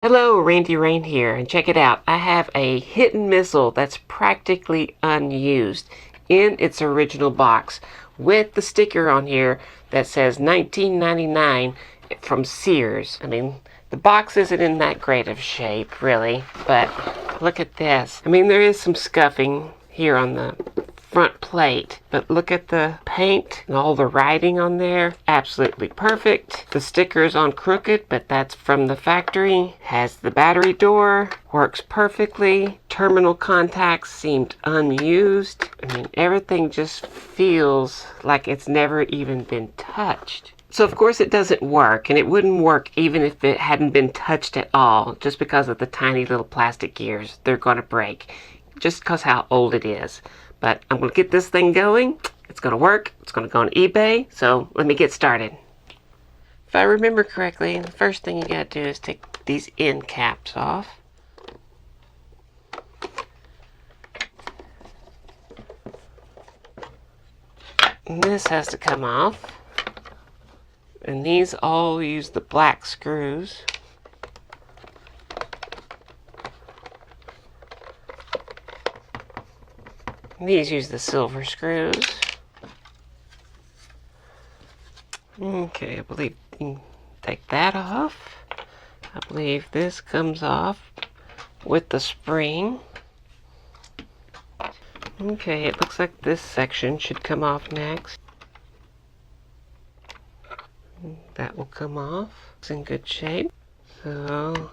Hello, Randy Rain here, and check it out. I have a hidden missile that's practically unused in its original box with the sticker on here that says $19.99 from Sears. I mean, the box isn't in that great of shape, really, but look at this. I mean, there is some scuffing here on the front plate, but look at the paint and all the writing on there. Absolutely perfect. The sticker is on crooked, but that's from the factory. Has the battery door, works perfectly. Terminal contacts seemed unused. I mean, everything just feels like it's never even been touched. So of course it doesn't work, and it wouldn't work even if it hadn't been touched at all, just because of the tiny little plastic gears. They're going to break, just because how old it is. But I'm going to get this thing going. It's going to work. It's going to go on eBay. So let me get started. If I remember correctly, the first thing you got to do is take these end caps off. And this has to come off. And these all use the black screws. These use the silver screws. Okay, I believe you can take that off. I believe this comes off with the spring. Okay, it looks like this section should come off next. That will come off. It's in good shape. So,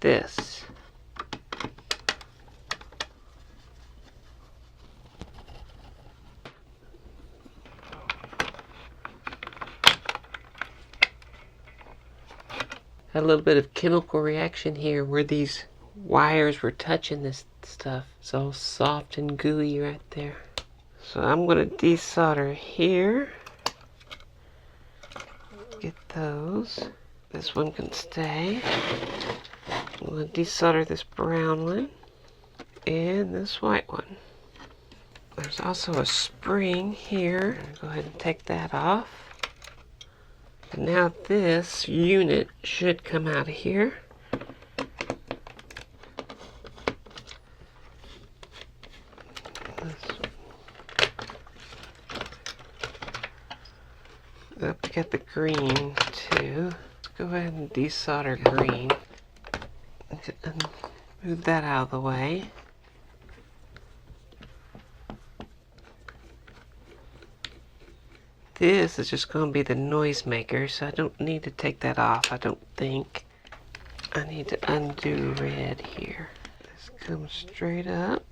this. Had a little bit of chemical reaction here where these wires were touching this stuff. It's all soft and gooey right there. So I'm going to desolder here. Get those. This one can stay. I'm going to desolder this brown one and this white one. There's also a spring here. Go ahead and take that off. And now this unit should come out of here. Up, we got the green too. Let's go ahead and desolder green. Move that out of the way. This is just going to be the noise maker, so I don't need to take that off, I don't think. I need to undo red here. This comes straight up.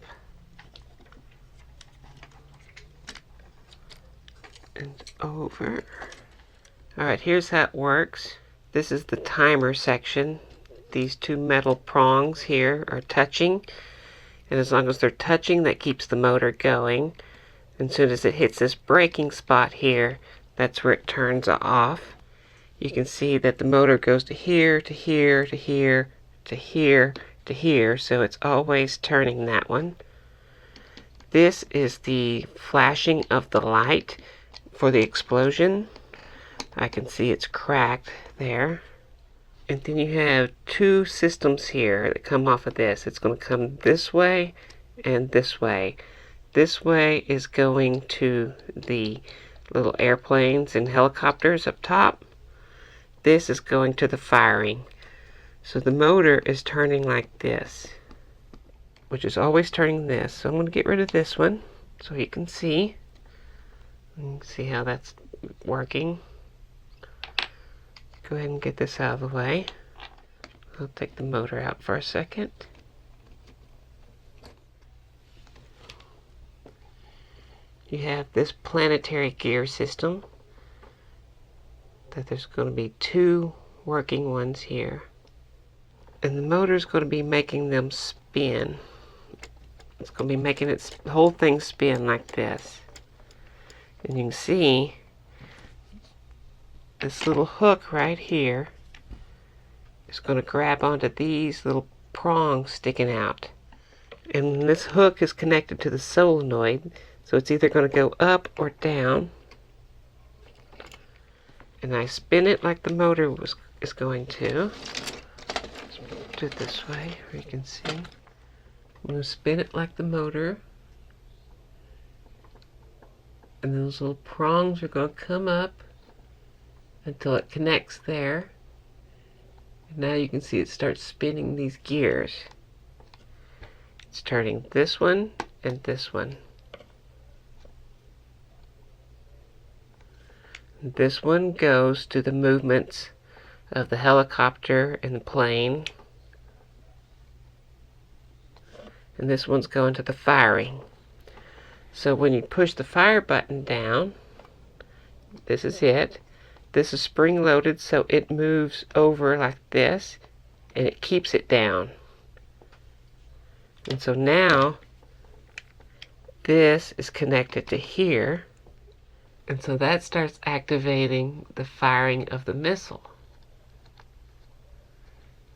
And over. Alright, here's how it works. This is the timer section. These two metal prongs here are touching. And as long as they're touching, that keeps the motor going. And as soon as it hits this braking spot here, that's where it turns off. You can see that the motor goes to here, to here, to here, to here, to here, so it's always turning that one. This is the flashing of the light for the explosion. I can see it's cracked there. And then you have two systems here that come off of this. It's going to come this way and this way. This way is going to the little airplanes and helicopters up top. This is going to the firing. So the motor is turning like this, which is always turning this. So I'm going to get rid of this one so you can see. You can see how that's working. Go ahead and get this out of the way. I'll take the motor out for a second. You have this planetary gear system that there's going to be two working ones here. And the motor is going to be making them spin. It's going to be making the whole thing spin like this. And you can see this little hook right here is going to grab onto these little prongs sticking out. And this hook is connected to the solenoid. So it's either going to go up or down. And I spin it like the motor is going to. it this way where you can see. I'm going to spin it like the motor. And those little prongs are going to come up until it connects there. And now you can see it starts spinning these gears. It's turning this one and this one. This one goes to the movements of the helicopter and the plane. And this one's going to the firing. So when you push the fire button down, this is it. This is spring loaded, so it moves over like this and it keeps it down. And so now this is connected to here, and so that starts activating the firing of the missile.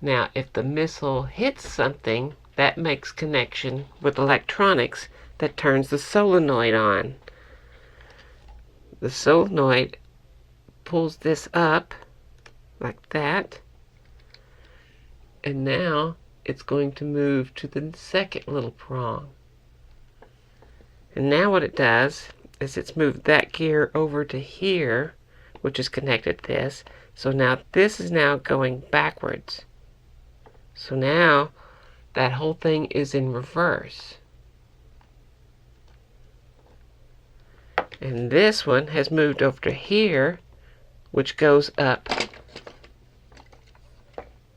Now if the missile hits something, that makes connection with electronics that turns the solenoid on. The solenoid pulls this up like that, and now it's going to move to the second little prong. And now what it does is it's moved that gear over to here, which is connected to this. So now this is now going backwards. So now that whole thing is in reverse. And this one has moved over to here, which goes up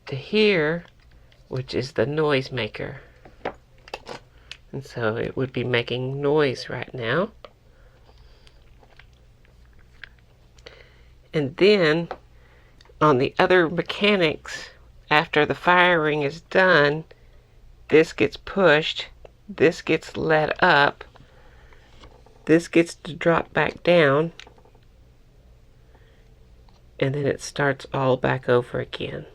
to here, which is the noise maker. And so it would be making noise right now. And then on the other mechanics, after the firing is done, this gets pushed, this gets let up, this gets to drop back down, and then it starts all back over again.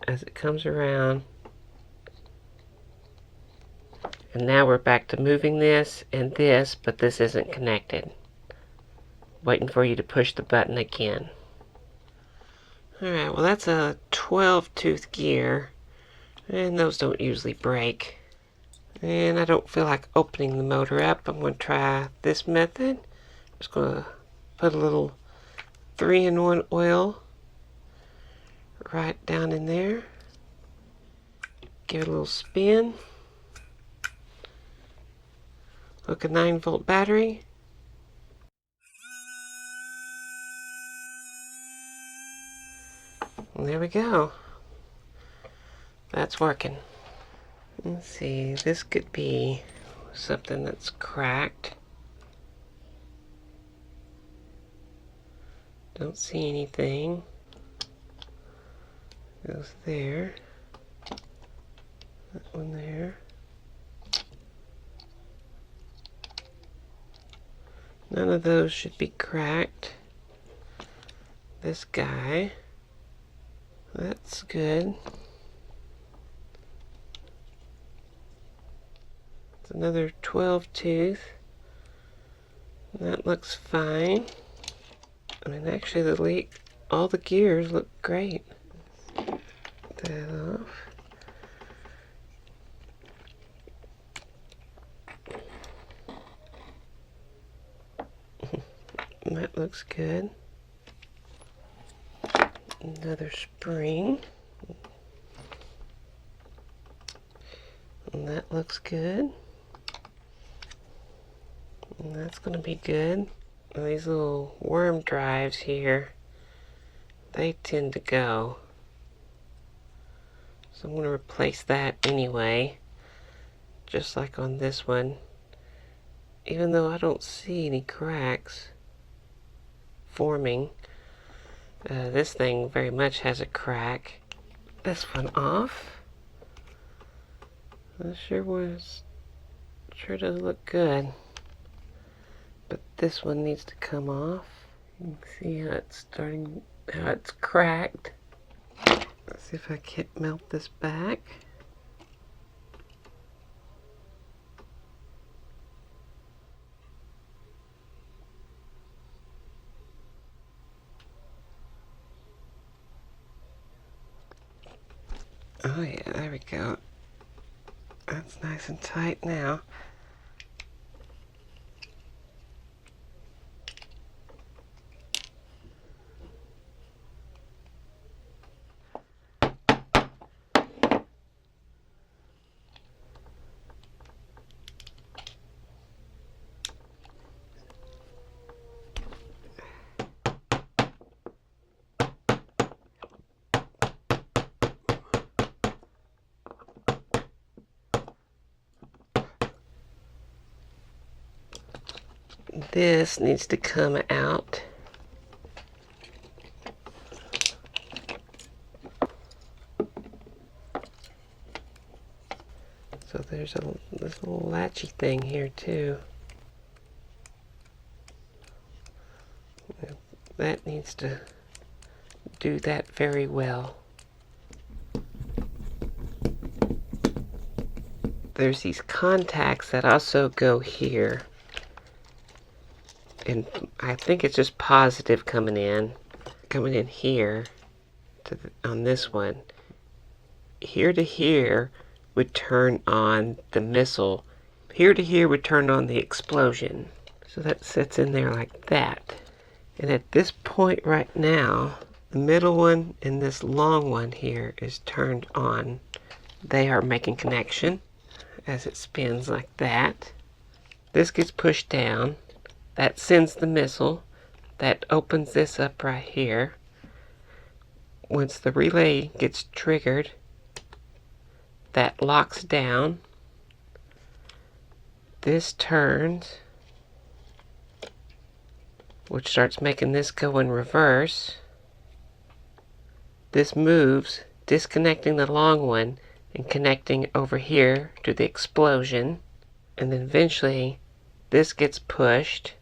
As it comes around, and now we're back to moving this and this, but this isn't connected. Waiting for you to push the button again. Alright, well that's a 12-tooth gear, and those don't usually break. And I don't feel like opening the motor up. I'm going to try this method. I'm just going to put a little 3-in-1 oil right down in there. Give it a little spin. Hook a 9-volt battery. And there we go. That's working. Let's see, this could be something that's cracked. Don't see anything. Goes there. That one there. None of those should be cracked. This guy. That's good. It's another 12-tooth. That looks fine. I mean, actually, all the gears look great. Get that off. That looks good. Another spring. And that looks good. And that's going to be good. Now these little worm drives here, they tend to go. So I'm going to replace that anyway, just like on this one. Even though I don't see any cracks forming, this thing very much has a crack. This one off. That sure does look good. But this one needs to come off. You can see how it's cracked. Let's see if I can't melt this back. Oh yeah, there we go. That's nice and tight now. This needs to come out. So there's this little latchy thing here too. That needs to do that very well. There's these contacts that also go here. And I think it's just positive coming in here to on this one. Here to here would turn on the missile. Here to here would turn on the explosion. So that sits in there like that. And at this point right now, the middle one and this long one here is turned on. They are making connection as it spins like that. This gets pushed down. That sends the missile. That opens this up right here. Once the relay gets triggered, that locks down. This turns, which starts making this go in reverse. This moves, disconnecting the long one and connecting over here to the explosion. And then eventually this gets pushed,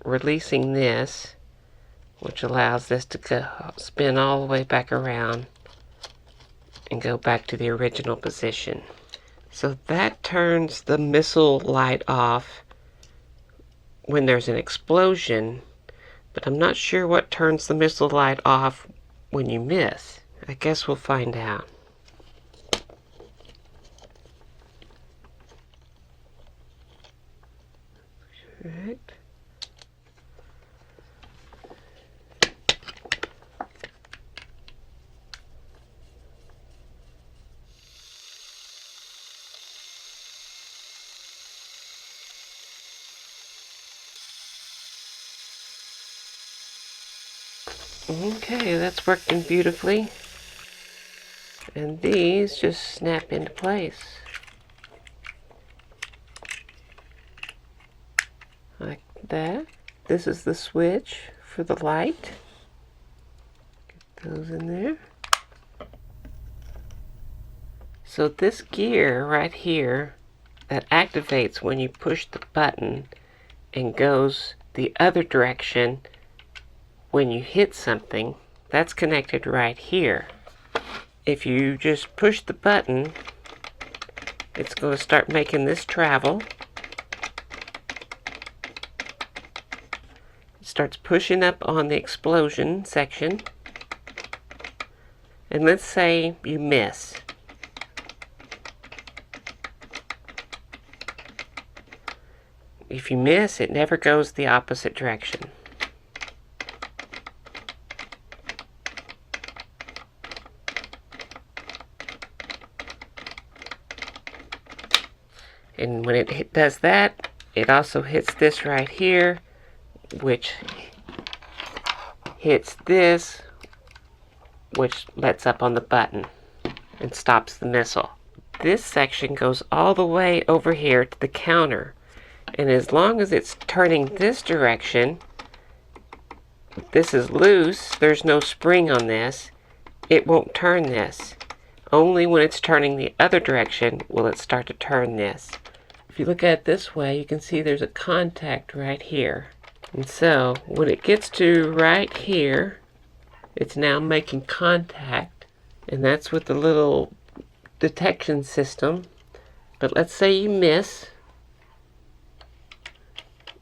releasing this, which allows this to go spin all the way back around and go back to the original position. So that turns the missile light off when there's an explosion, but I'm not sure what turns the missile light off when you miss. I guess we'll find out. Right. Okay, that's working beautifully. And these just snap into place. Like that. This is the switch for the light. Get those in there. So this gear right here that activates when you push the button and goes the other direction when you hit something, that's connected right here. If you just push the button, it's going to start making this travel. It starts pushing up on the explosion section. And let's say you miss. If you miss, it never goes the opposite direction. And when it does that, it also hits this right here, which hits this, which lets up on the button and stops the missile. This section goes all the way over here to the counter. And as long as it's turning this direction, this is loose, there's no spring on this, it won't turn this. Only when it's turning the other direction will it start to turn this. If you look at it this way, you can see there's a contact right here. And so when it gets to right here, it's now making contact, and that's with the little detection system. But let's say you miss.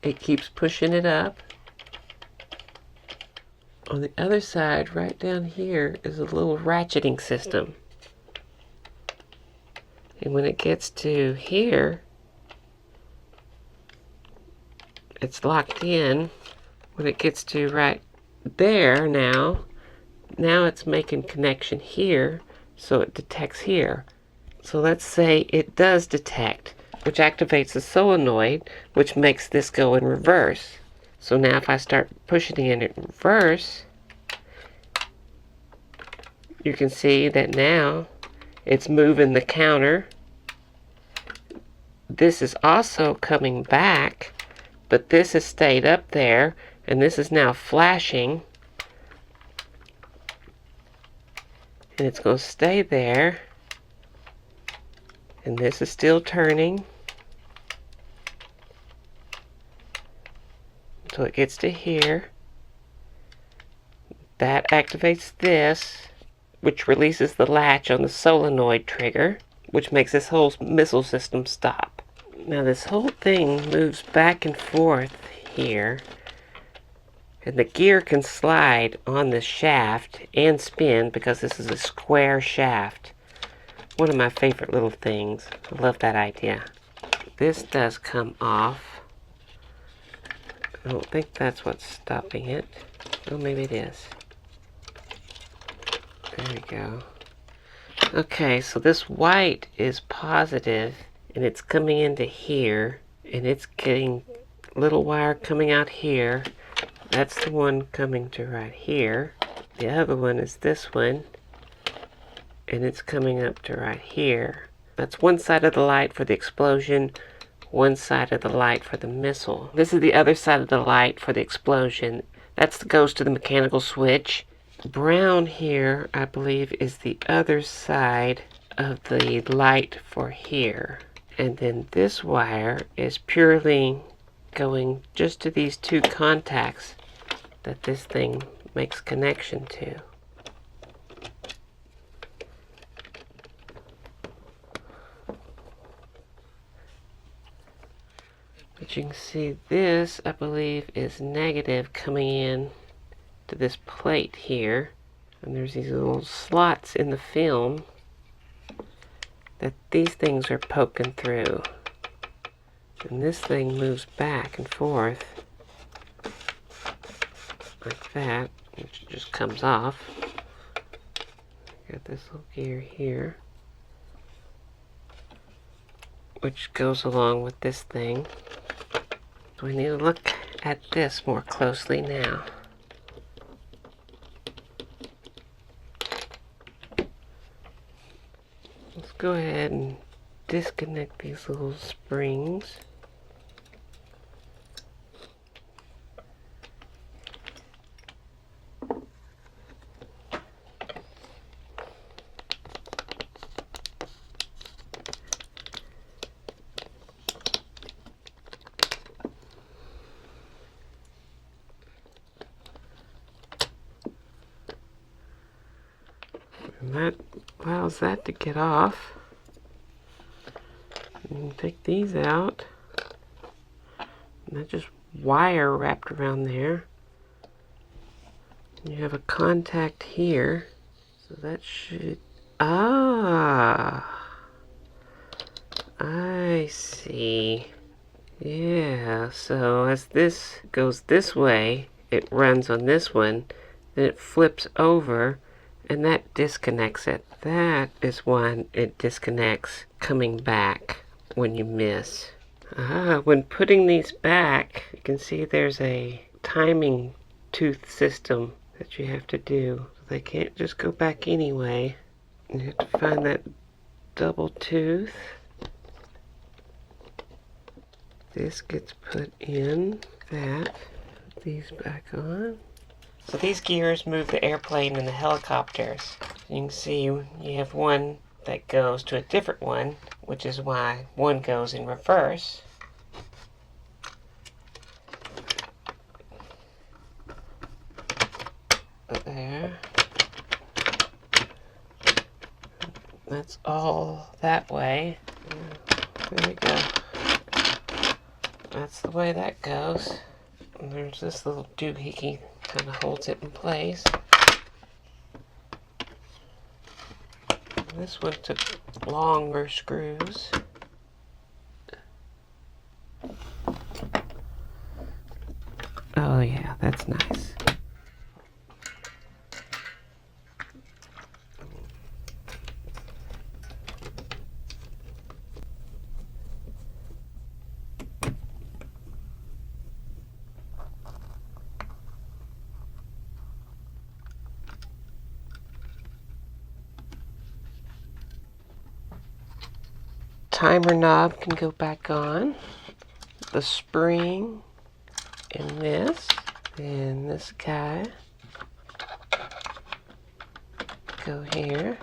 It keeps pushing it up. On the other side, right down here, is a little ratcheting system. And when it gets to here, it's locked in. When it gets to right there now it's making connection here, so it detects here. So let's say it does detect, which activates the solenoid, which makes this go in reverse. So now if I start pushing it in reverse, you can see that now it's moving the counter. This is also coming back, but this has stayed up there, and this is now flashing. And it's going to stay there. And this is still turning. So it gets to here. That activates this, which releases the latch on the solenoid trigger, which makes this whole missile system stop. Now this whole thing moves back and forth here, and the gear can slide on this shaft and spin because this is a square shaft. One of my favorite little things. I love that idea. This does come off. I don't think that's what's stopping it. Oh, maybe it is. There we go. Okay, so this white is positive, and it's coming into here, and it's getting a little wire coming out here. That's the one coming to right here. The other one is this one, and it's coming up to right here. That's one side of the light for the explosion, one side of the light for the missile. This is the other side of the light for the explosion. That goes to the mechanical switch. Brown here, I believe, is the other side of the light for here. And then this wire is purely going just to these two contacts that this thing makes connection to. But you can see this, I believe, is negative coming in to this plate here. And there's these little slots in the film that these things are poking through. And this thing moves back and forth like that, which just comes off. Got this little gear here, which goes along with this thing. So we need to look at this more closely now. Let's go ahead and disconnect these little springs. And that allows that to get off. And take these out. And that's just wire wrapped around there. And you have a contact here. So that should... Ah! I see. Yeah, so as this goes this way, it runs on this one, then it flips over, and that disconnects it. That is when it disconnects coming back when you miss. When putting these back, you can see there's a timing tooth system that you have to do. They can't just go back anyway. You have to find that double tooth. This gets put in that. Put these back on. So these gears move the airplane and the helicopters. You can see you have one that goes to a different one, which is why one goes in reverse. There. That's all that way. There we go. That's the way that goes. And there's this little doohickey kind of holds it in place. This one took longer screws. Oh yeah, that's nice. Timer knob can go back on. The spring and this guy go here.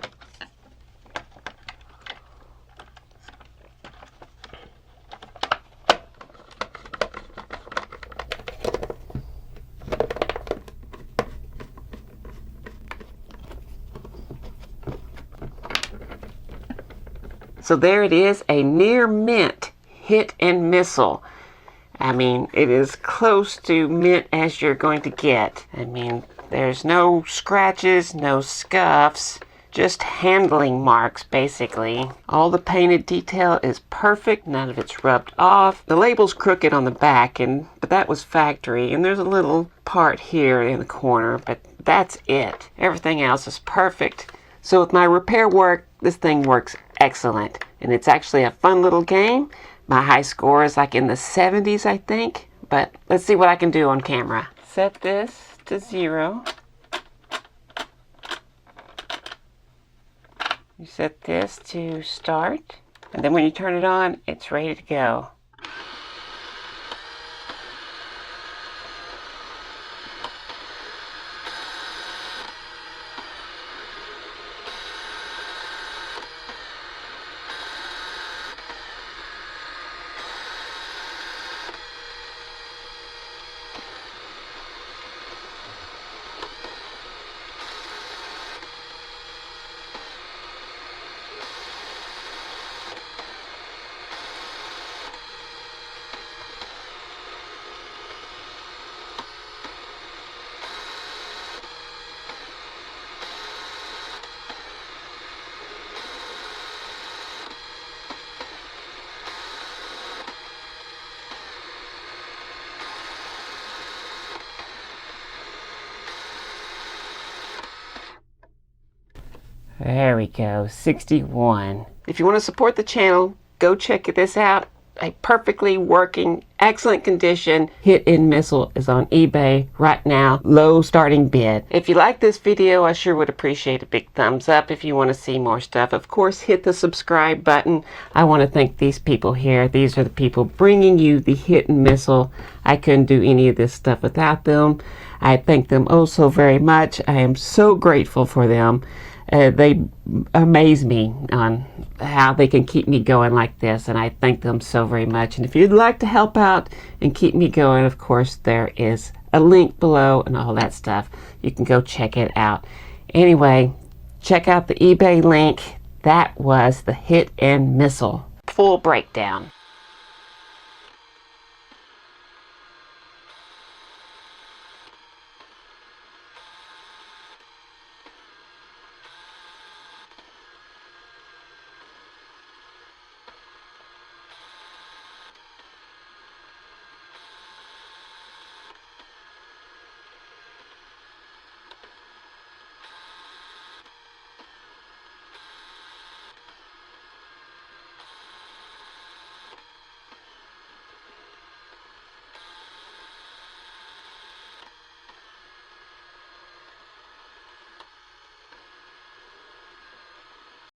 So there it is, a near mint hit and missile. I mean, it is close to mint as you're going to get. I mean, there's no scratches, no scuffs, just handling marks basically. All the painted detail is perfect, none of it's rubbed off. The label's crooked on the back, but that was factory, and there's a little part here in the corner, but that's it. Everything else is perfect. So with my repair work, this thing works excellent, and it's actually a fun little game. My high score is like in the 70s, I think, but let's see what I can do on camera. Set this to 0. You set this to start, and then when you turn it on, it's ready to go. There we go, 61. If you want to support the channel, go check this out. A perfectly working, excellent condition hit and missile is on eBay right now. Low starting bid. If you like this video, I sure would appreciate a big thumbs up. If you want to see more stuff, of course, hit the subscribe button. I want to thank these people here. These are the people bringing you the hit and missile. I couldn't do any of this stuff without them. I thank them oh so very much. I am so grateful for them. They amaze me on how they can keep me going like this, and I thank them so very much. And if you'd like to help out and keep me going, of course, there is a link below and all that stuff. You can go check it out. Anyway, check out the eBay link. That was the hit and missile full breakdown.